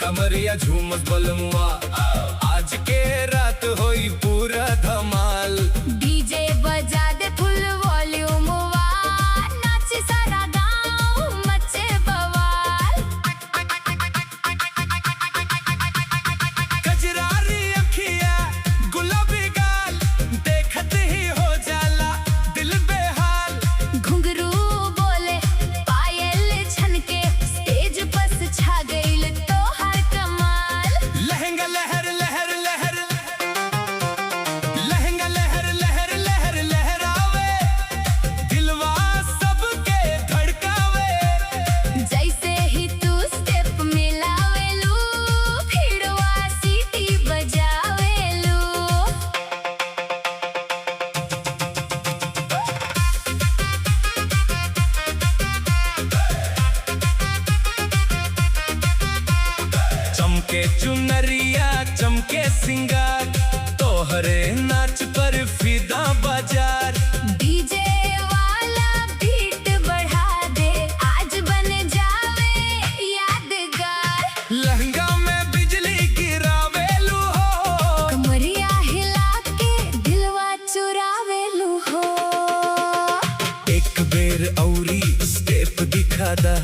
कमरिया झूमस बलमुआ, आज के रात होई पूरा धमाल। डीजे बजा दे फुल वॉल्यूम वा, नाचे सारा गांव मचे बवाल। कजरारी अखिया गुलाबी गाल, देखत ही हो जाला दिल बेहाल। घुंघरू बोले पायल छनके, स्टेज बस छा गईल तो हर कमाल। लहंगा लहर लहर लहर, लहंगा लहर लहर लहर लहरावे, दिलवा सबके धड़कावे। जैसे ही तू स्टेप मिलावेलू, फिरवा सीटी बजावेलू। चमके चुनरिया चमके सिंगार, तोहरे नाच पर फिदा बाजार। डीजे वाला बीट बढ़ा दे, आज बन जावे यादगार। लहंगा में बिजली गिरावेलू हो, कमरिया हिला के दिलवा चुरावेलू हो। एक बेर औरी स्टेप दिखा दा।